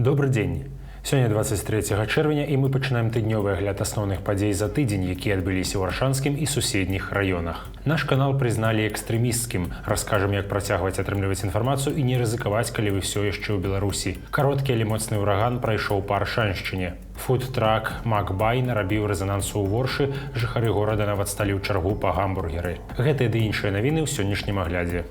Добрый дзень. Сёння 23 чэрвеня і мы пачынаем тыднёвы агляд асноўных падзей за тыдзень, якія адбыліся ў Аршанскім і суседніх раёнах. Наш канал прызналі экстрэмісцкім. Раскажам, як працягваць атрымліваць інфармацыю і не рызыкаваць, калі вы ўсё яшчэ ў Беларусі. Кароткі, але моцны ўраган прайшоў па Аршаншчыне. Фуд-трак Макбай нарабіў рэзанансу ў Воршы, жыхары горада нават сталі ў чаргу па гамбургеры. Гэтыя ды іншыя навіны ў сённяшнім аглядзе.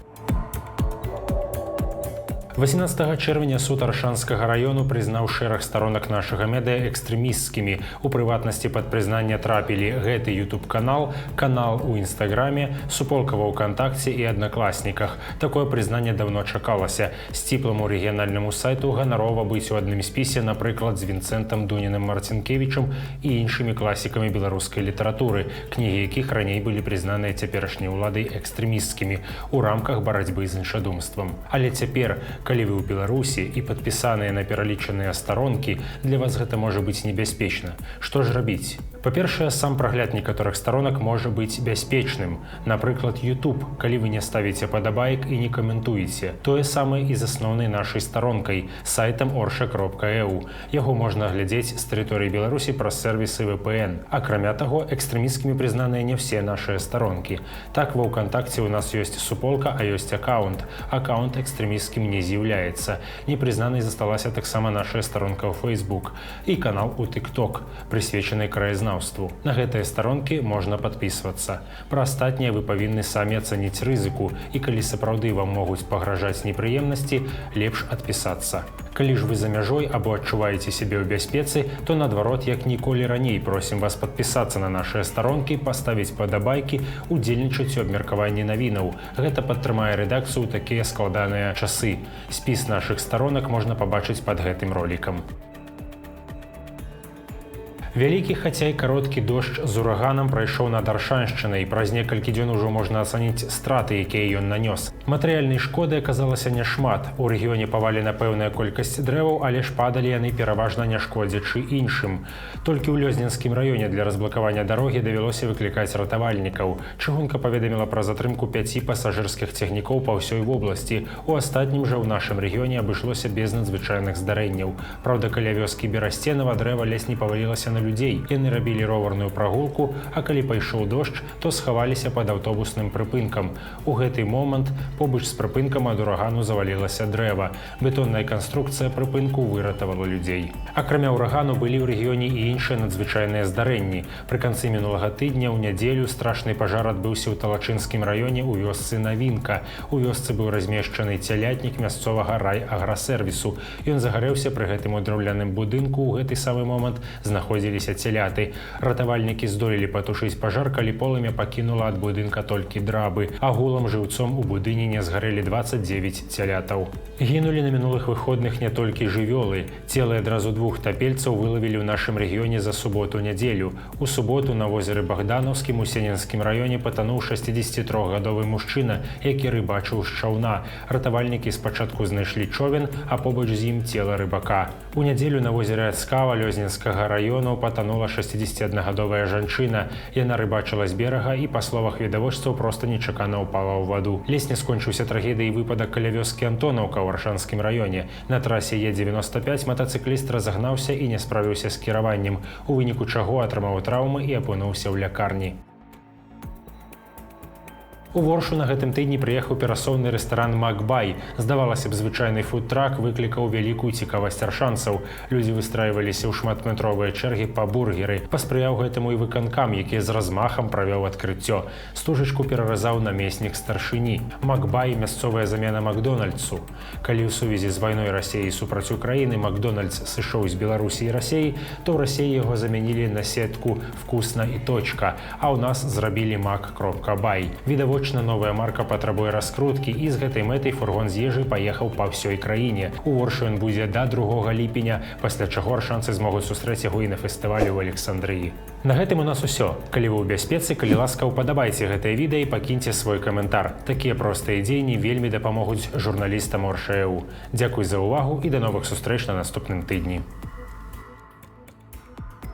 18 чэрвеня суд Аршанскага раёну прызнаў шэраг сторонак нашага медыа экстрэмісцкімі. У прыватнасці пад прызнанне трапілі гэты YouTube-канал, канал у Інстаграме, суполка ва ВКонтакце і Аднакласніках. Такое прызнанне даўно чакалася. Сціпламу рэгіянальнаму сайту ганарова быць у адным спісе, напрыклад, з Вінцэнтам Дуніным Марцінкевічам і іншымі класікамі беларускай літаратуры, кнігі якіх раней былі прызнаныя цяперашняй уладай экстрэмісцкімі ў рамках барацьбы з іншадумствам. Але цяпер, калі вы ў Беларусі і падпісаныя на пералічаныя старонкі, для вас гэта можа быць небяспечна. Што ж рабіць? Па-першае, сам прагляд некаторых старонак можа быць бяспечным. Напрыклад, YouTube, калі вы не ставіце падабаек і не каментуеце. Тое самае і з асноўнай нашай старонкай, сайтам orsha.eu. Яго можна глядзець з тэрыторыі Беларусі праз сервісы VPN. Акрамя таго, экстрэмісцкімі прызнаныя не ўсе нашыя старонкі. Так, ва ВКонтакце у нас ёсць суполка, а ёсць аккаунт. Аккаунт экстрэмісцкім не з'яўляецца. Непрызнанай засталася таксама наша старонка ў Facebook і канал у TikTok, прысвечаны краязнаўству. На гэтыя старонкі можна падпісвацца. Пра астатнія вы павінны самі ацаніць рызыку, і калі сапраўды вам могуць пагражаць непрыемнасці, лепш адпісацца. Калі ж вы за мяжой або адчуваеце сябе ў бяспецы, то наадварот, як ніколі раней просім вас падпісацца на нашыя старонкі, паставіць падабайкі, удзельнічаць у абмеркаванні навінаў. Гэта падтрымае рэдакцыю ў такія складаныя часы. Спіс нашых старонак можна пабачыць пад гэтым ролікам. Вялікі, хаця і кароткі дождж з ураганам прайшоў над Аршаншчынай. Праз некалькі дзён ужо можна ацаніць страты, якія ён нанёс. Матэрыяльнай шкоды аказалася няшмат. У рэгіёне павалена пэўная колькасць дрэваў, але ж падалі яны пераважна не шкодзячы іншым. Толькі ў Лёзненскім раёне для разблакавання дарогі давялося выклікаць ратавальнікаў. Чыгунка паведаміла пра затрымку 5 пасажырскіх цягнікоў па ўсёй вобласці. У астатнім жа ў нашым рэгіёне абышлося без надзвычайных здарэнняў. Праўда, каля вёскі Берасценава дрэва ледзь не павалілася на людзей. Яны рабілі роварную прагулку, а калі пайшоў дождж, то схаваліся пад аўтобусным прыпынкам. У гэты момант побач з прыпынкам ад урагану завалілася дрэва. Бетонная канструкцыя прыпынку выратавала людзей. Акрамя ўрагану былі ў рэгіёне і іншыя надзвычайныя здарэнні. Пры канцы мінулага тыдня ў нядзелю страшны пажар адбыўся ў Талачынскім раёне ў вёсцы Навінка. У вёсцы быў размешчаны цялятнік мясцовага райаграсервісу. Ён загарэўся пры гэтым у драўляным будынку. У гэты самы момант знаходзіліся цяляты. Ратавальнікі здолелі патушыць пажар, калі полымя пакінула ад будынка толькі драбы. Агулам жыўцом у будыне не згарэлі 29 цялятаў. Гінулі на мінулых выходных не толькі жывёлы. Целы адразу 2 тапельцаў вылавілі ў нашым рэгіёне за суботу-нядзелю. У суботу на возеры Богдановскім у Сененскім раёне патануў 63-гадовы мужчына, які рыбачыў з чаўна. Ратавальнікі спачатку знайшлі човен, а побач з ім цела рыбака. У нядзелю на возеры Ацкава Лёзненскага раёну патанула 61-гадовая жанчына. Яна рыбачыла з берага і, па словах відавочцаў, проста нечакана ўпала ў ваду. Ледзь не скончыўся трагедыяй выпадак каля вёскі Антонаўка ў Аршанскім раёне. На трасе Е95 матацыкліст разагнаўся і не справіўся з кіраваннем, у выніку чаго атрымаў траўмы і апынуўся ў лякарні. У Воршу на гэтым тыдні прыехаў перасоўны рэстаран Макбай. Здавалася б, звычайны фуд-трак выклікаў вялікую цікавасць аршанцаў. Людзі выстраиваліся ў шматметровыя чэргі па бургеры. Паспрыяў гэтаму і выканкам, які з размахам правёў адкрыццё. Стужачку пераразаў намеснік старшыні. Макбай – мясцовая замена Макдональдсу. Калі ў сувязі з вайной Расіі супраць Украіны Макдональдс сышоў з Беларусі і Расіі, то ў Расіі яго замянілі на сетку «Вкусно» і «Точка», а ў нас зрабілі Mac.by. Відавочна, новая марка патрабуе раскруткі, і з гэтай мэтай фургон з ежай паехаў па ўсёй краіне. У Воршу ён будзе да 2 ліпеня, пасля чаго аршанцы змогуць сустрэць яго і на фестывалю ў Александрыі. На гэтым у нас усё. Калі вы ў бяспецы, калі ласка, упадабайце гэтае відэа і пакіньце свой каментар. Такія простыя дзеянні вельмі дапамогуць журналістам Орша.eu. Дзякуй за ўвагу і да новых сустрэч на наступным тыдні.